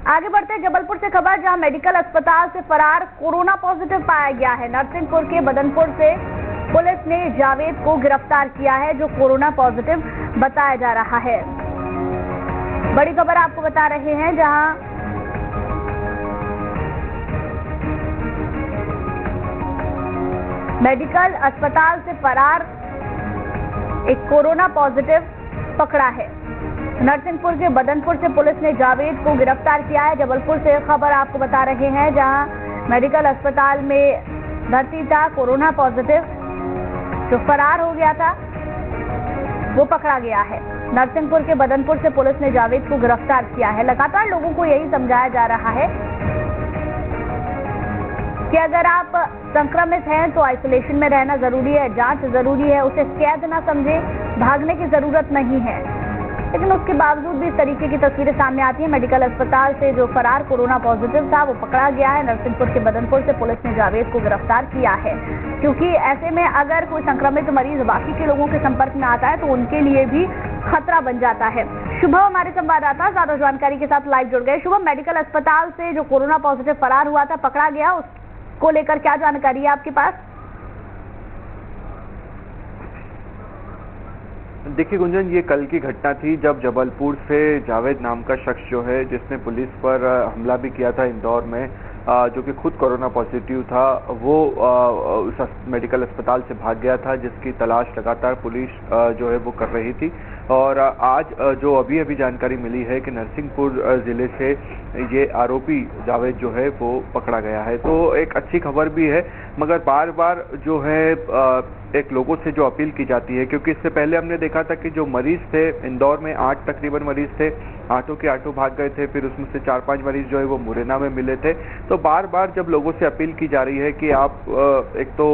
आगे बढ़ते हैं जबलपुर से खबर, जहां मेडिकल अस्पताल से फरार कोरोना पॉजिटिव पाया गया है। नरसिंहपुर के बदनपुर से पुलिस ने जावेद को गिरफ्तार किया है, जो कोरोना पॉजिटिव बताया जा रहा है। बड़ी खबर आपको बता रहे हैं, जहां मेडिकल अस्पताल से फरार एक कोरोना पॉजिटिव पकड़ा है। नरसिंहपुर के बदनपुर से पुलिस ने जावेद को गिरफ्तार किया है। जबलपुर से खबर आपको बता रहे हैं, जहां मेडिकल अस्पताल में भर्ती था कोरोना पॉजिटिव, जो फरार हो गया था वो पकड़ा गया है। नरसिंहपुर के बदनपुर से पुलिस ने जावेद को गिरफ्तार किया है। लगातार लोगों को यही समझाया जा रहा है कि अगर आप संक्रमित हैं तो आइसोलेशन में रहना जरूरी है, जांच जरूरी है, उसे कैद ना समझे, भागने की जरूरत नहीं है। लेकिन उसके बावजूद भी इस तरीके की तस्वीरें सामने आती हैं। मेडिकल अस्पताल से जो फरार कोरोना पॉजिटिव था वो पकड़ा गया है। नरसिंहपुर के बदनपुर से पुलिस ने जावेद को गिरफ्तार किया है, क्योंकि ऐसे में अगर कोई संक्रमित मरीज बाकी के लोगों के संपर्क में आता है तो उनके लिए भी खतरा बन जाता है। शुभम हमारे संवाददाता ज्यादा जानकारी के साथ लाइव जुड़ गए। शुभम, मेडिकल अस्पताल से जो कोरोना पॉजिटिव फरार हुआ था, पकड़ा गया, उसको लेकर क्या जानकारी है आपके पास? देखिए गुंजन, ये कल की घटना थी जब जबलपुर से जावेद नाम का शख्स जो है, जिसने पुलिस पर हमला भी किया था इंदौर में, जो कि खुद कोरोना पॉजिटिव था, वो उस मेडिकल अस्पताल से भाग गया था, जिसकी तलाश लगातार पुलिस जो है वो कर रही थी। और आज जो अभी जानकारी मिली है कि नरसिंहपुर जिले से ये आरोपी जावेद जो है वो पकड़ा गया है, तो एक अच्छी खबर भी है। मगर बार बार जो है एक लोगों से जो अपील की जाती है, क्योंकि इससे पहले हमने देखा था कि जो मरीज थे इंदौर में 8 तकरीबन मरीज थे, 8 के 8 भाग गए थे, फिर उसमें से 4-5 मरीज जो है वो मुरैना में मिले थे। तो बार बार जब लोगों से अपील की जा रही है कि आप एक तो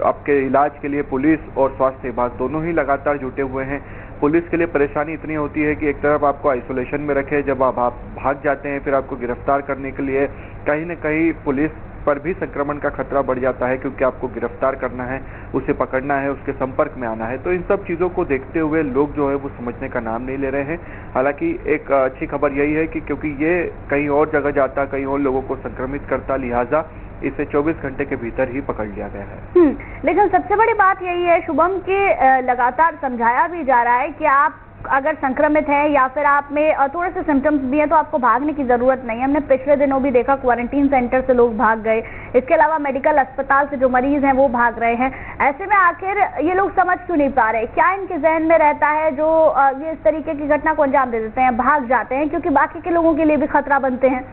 आपके इलाज के लिए पुलिस और स्वास्थ्य विभाग दोनों ही लगातार जुटे हुए हैं। पुलिस के लिए परेशानी इतनी होती है कि एक तरफ आपको आइसोलेशन में रखे, जब आप भाग जाते हैं फिर आपको गिरफ्तार करने के लिए कहीं न कहीं पुलिस पर भी संक्रमण का खतरा बढ़ जाता है, क्योंकि आपको गिरफ्तार करना है, उसे पकड़ना है, उसके संपर्क में आना है। तो इन सब चीज़ों को देखते हुए लोग जो है वो समझने का नाम नहीं ले रहे हैं। हालांकि एक अच्छी खबर यही है कि क्योंकि ये कहीं और जगह जाता, कहीं और लोगों को संक्रमित करता, लिहाजा इसे 24 घंटे के भीतर ही पकड़ लिया गया है। लेकिन सबसे बड़ी बात यही है शुभम कि लगातार समझाया भी जा रहा है कि आप अगर संक्रमित हैं या फिर आप में थोड़े से सिम्टम्स भी हैं तो आपको भागने की जरूरत नहीं है। हमने पिछले दिनों भी देखा क्वारंटीन सेंटर से लोग भाग गए, इसके अलावा मेडिकल अस्पताल से जो मरीज हैं वो भाग रहे हैं। ऐसे में आखिर ये लोग समझ क्यों नहीं पा रहे? क्या इनके जहन में रहता है जो ये इस तरीके की घटना को अंजाम दे देते हैं, भाग जाते हैं क्योंकि बाकी के लोगों के लिए भी खतरा बनते हैं?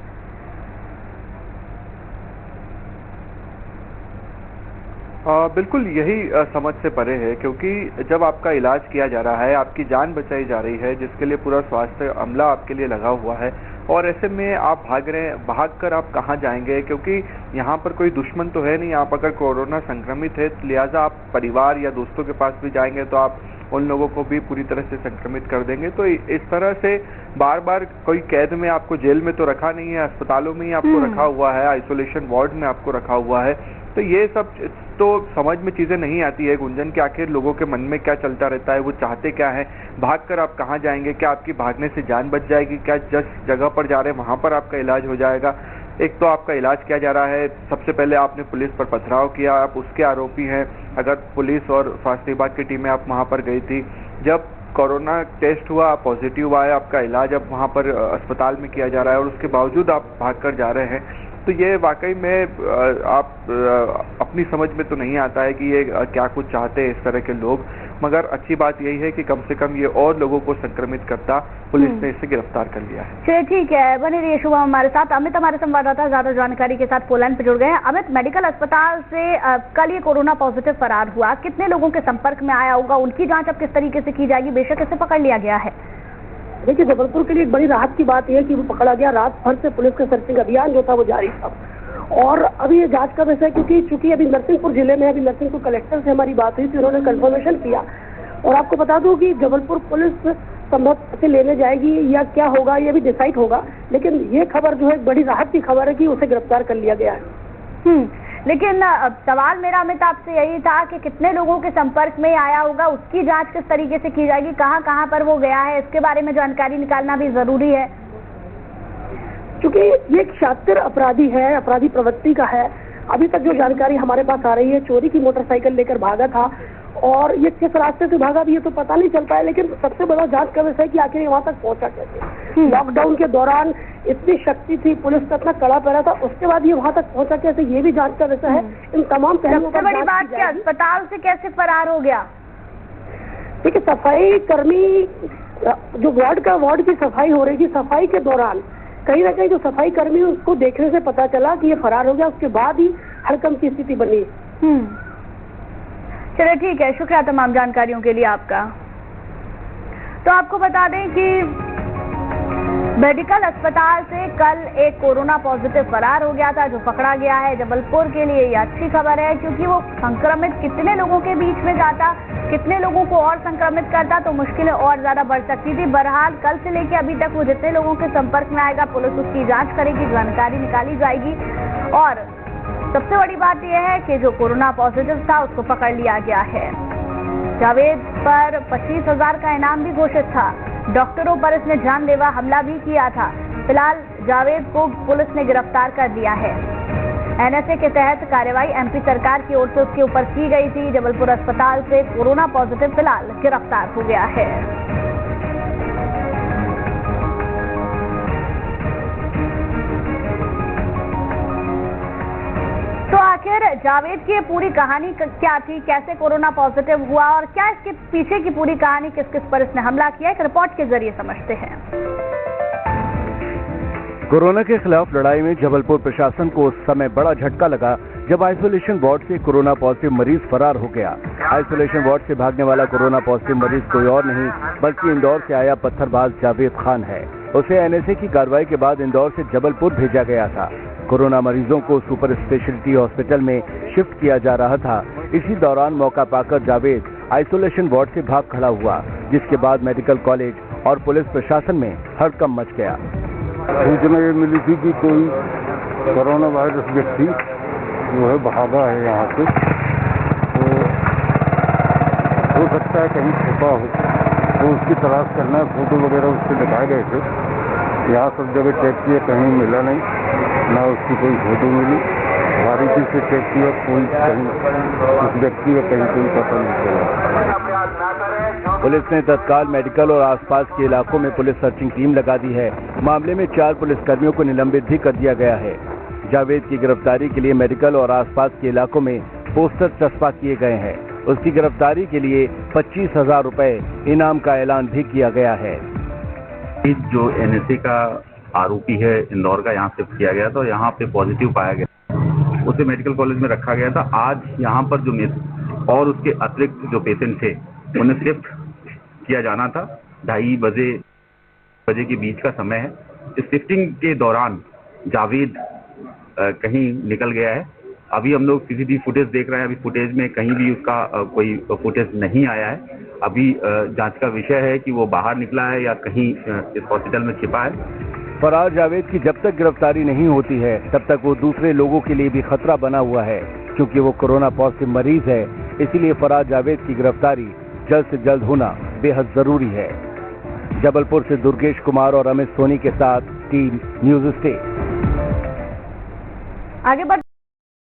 बिल्कुल यही समझ से परे है, क्योंकि जब आपका इलाज किया जा रहा है, आपकी जान बचाई जा रही है, जिसके लिए पूरा स्वास्थ्य अमला आपके लिए लगा हुआ है, और ऐसे में आप भाग रहे हैं, भागकर आप कहाँ जाएंगे? क्योंकि यहाँ पर कोई दुश्मन तो है नहीं। आप अगर कोरोना संक्रमित है तो लिहाजा आप परिवार या दोस्तों के पास भी जाएंगे तो आप उन लोगों को भी पूरी तरह से संक्रमित कर देंगे। तो इस तरह से बार बार कोई कैद में आपको जेल में तो रखा नहीं है, अस्पतालों में ही आपको रखा हुआ है, आइसोलेशन वार्ड में आपको रखा हुआ है। तो ये सब तो समझ में चीज़ें नहीं आती है गुंजन, कि आखिर लोगों के मन में क्या चलता रहता है, वो चाहते क्या है, भागकर आप कहाँ जाएंगे? क्या आपकी भागने से जान बच जाएगी? क्या जिस जगह पर जा रहे हैं वहाँ पर आपका इलाज हो जाएगा? एक तो आपका इलाज किया जा रहा है, सबसे पहले आपने पुलिस पर पथराव किया, आप उसके आरोपी हैं। अगर पुलिस और स्वास्थ्य विभाग की टीमें आप वहाँ पर गई थी, जब कोरोना टेस्ट हुआ, पॉजिटिव आया, आपका इलाज अब वहाँ पर अस्पताल में किया जा रहा है और उसके बावजूद आप भागकर जा रहे हैं। तो ये वाकई में आप अपनी समझ में तो नहीं आता है कि ये क्या कुछ चाहते हैं इस तरह के लोग। मगर अच्छी बात यही है कि कम से कम ये और लोगों को संक्रमित करता पुलिस ने इसे गिरफ्तार कर लिया है। चलिए ठीक है, बने रहिए शुभम हमारे साथ। अमित हमारे संवाददाता ज्यादा जानकारी के साथ पोलैंड पे जुड़ गए हैं। अमित, मेडिकल अस्पताल से कल ये कोरोना पॉजिटिव फरार हुआ, कितने लोगों के संपर्क में आया होगा, उनकी जाँच अब किस तरीके से की जाएगी? बेशक इसे पकड़ लिया गया है। देखिए, जबलपुर के लिए एक बड़ी राहत की बात यह है कि वो पकड़ा गया। रात भर से पुलिस का सर्चिंग अभियान जो था वो जारी था, और अभी ये जांच का विषय है, क्योंकि चूंकि अभी नरसिंहपुर जिले में, अभी नरसिंहपुर कलेक्टर से हमारी बात हुई थी, उन्होंने कंफर्मेशन किया। और आपको बता दूं कि जबलपुर पुलिस संभव से लेने जाएगी या क्या होगा ये भी डिसाइड होगा, लेकिन ये खबर जो है बड़ी राहत की खबर है कि उसे गिरफ्तार कर लिया गया है। लेकिन सवाल मेरा अमित आपसे यही था कि कितने लोगों के संपर्क में आया होगा, उसकी जांच किस तरीके से की जाएगी, कहां कहां पर वो गया है, इसके बारे में जानकारी निकालना भी जरूरी है। क्योंकि ये एक शातिर अपराधी है, अपराधी प्रवृत्ति का है। अभी तक जो जानकारी हमारे पास आ रही है, चोरी की मोटरसाइकिल लेकर भागा था और ये किस रास्ते से भागा भी ये तो पता नहीं चल पाया, लेकिन सबसे बड़ा जांच का विषय है कि आखिर वहां तक पहुंचा कैसे। लॉकडाउन के दौरान इतनी शक्ति थी, पुलिस का इतना कड़ा पहरा था, उसके बाद ये वहां तक पहुंचा कैसे, ये भी जांच का विषय है। इन तमाम पहलुओं पर बड़ी बात क्या, अस्पताल से कैसे फरार हो गया? देखिए, सफाई कर्मी जो वार्ड की सफाई हो रही थी, सफाई के दौरान कहीं ना कहीं जो सफाई कर्मी उसको देखने से पता चला कि ये फरार हो गया, उसके बाद ही हड़कंप की स्थिति बनी। चलिए ठीक है, शुक्रिया तमाम जानकारियों के लिए आपका। तो आपको बता दें कि मेडिकल अस्पताल से कल एक कोरोना पॉजिटिव फरार हो गया था, जो पकड़ा गया है। जबलपुर के लिए ये अच्छी खबर है, क्योंकि वो संक्रमित कितने लोगों के बीच में जाता, कितने लोगों को और संक्रमित करता, तो मुश्किलें और ज्यादा बढ़ सकती थी। बहरहाल कल से लेकर अभी तक वो जितने लोगों के संपर्क में आएगा, पुलिस उसकी जांच करेगी, जानकारी निकाली जाएगी। और सबसे बड़ी बात यह है कि जो कोरोना पॉजिटिव था उसको पकड़ लिया गया है। जावेद पर 25,000 का इनाम भी घोषित था। डॉक्टरों पर इसने जानलेवा हमला भी किया था। फिलहाल जावेद को पुलिस ने गिरफ्तार कर लिया है। एनएसए के तहत कार्रवाई एमपी सरकार की ओर से उसके ऊपर की गई थी। जबलपुर अस्पताल से कोरोना पॉजिटिव फिलहाल गिरफ्तार हो गया है। तो आखिर जावेद की पूरी कहानी क्या थी, कैसे कोरोना पॉजिटिव हुआ और क्या इसके पीछे की पूरी कहानी, किस किस पर इसने हमला किया, एक रिपोर्ट के जरिए समझते हैं। कोरोना के खिलाफ लड़ाई में जबलपुर प्रशासन को उस समय बड़ा झटका लगा जब आइसोलेशन वार्ड से कोरोना पॉजिटिव मरीज फरार हो गया। आइसोलेशन वार्ड से भागने वाला कोरोना पॉजिटिव मरीज कोई और नहीं बल्कि इंदौर से आया पत्थरबाज जावेद खान है। उसे एनएसए की कार्रवाई के बाद इंदौर से जबलपुर भेजा गया था। कोरोना मरीजों को सुपर स्पेशलिटी हॉस्पिटल में शिफ्ट किया जा रहा था। इसी दौरान मौका पाकर जावेद आइसोलेशन वार्ड से भाग खड़ा हुआ, जिसके बाद मेडिकल कॉलेज और पुलिस प्रशासन में हड़कंप मच गया। सूचना ये मिली थी कि कोई कोरोना वायरस व्यक्ति जो है भागा है यहाँ से, तो हो सकता है कहीं छुपा हो, तो उसकी तलाश करना है। फोटो वगैरह उससे दिखाए गए थे, यहाँ सब जगह चेक किए, कहीं मिला नहीं, ना उसकी कोई फोटो मिली। बारीकी से चेक किया, कोई कहीं उस व्यक्ति का कहीं कोई पता नहीं चला। पुलिस ने तत्काल मेडिकल और आसपास के इलाकों में पुलिस सर्चिंग टीम लगा दी है। मामले में 4 पुलिसकर्मियों को निलंबित भी कर दिया गया है। जावेद की गिरफ्तारी के लिए मेडिकल और आसपास के इलाकों में पोस्टर चस्पा किए गए हैं। उसकी गिरफ्तारी के लिए 25,000 रुपए इनाम का ऐलान भी किया गया है। जो एनएसए का आरोपी है इंदौर का, यहाँ शिफ्ट किया गया था और यहाँ पे पॉजिटिव पाया गया, उसे मेडिकल कॉलेज में रखा गया था। आज यहाँ पर जो और उसके अतिरिक्त जो पेशेंट थे उन्हें शिफ्ट किया जाना था। 2:30 बजे के बीच का समय है। इस शिफ्टिंग के दौरान जावेद कहीं निकल गया है। अभी हम लोग सीसीटीवी फुटेज देख रहे हैं। अभी फुटेज में कहीं भी उसका कोई फुटेज नहीं आया है। अभी जांच का विषय है कि वो बाहर निकला है या कहीं इस हॉस्पिटल में छिपा है। फरार जावेद की जब तक गिरफ्तारी नहीं होती है तब तक वो दूसरे लोगों के लिए भी खतरा बना हुआ है, क्योंकि वो कोरोना पॉजिटिव मरीज है। इसीलिए फरार जावेद की गिरफ्तारी जल्द से जल्द होना बेहद जरूरी है। जबलपुर से दुर्गेश कुमार और अमित सोनी के साथ टीम न्यूज़ स्टेट। आगे बढ़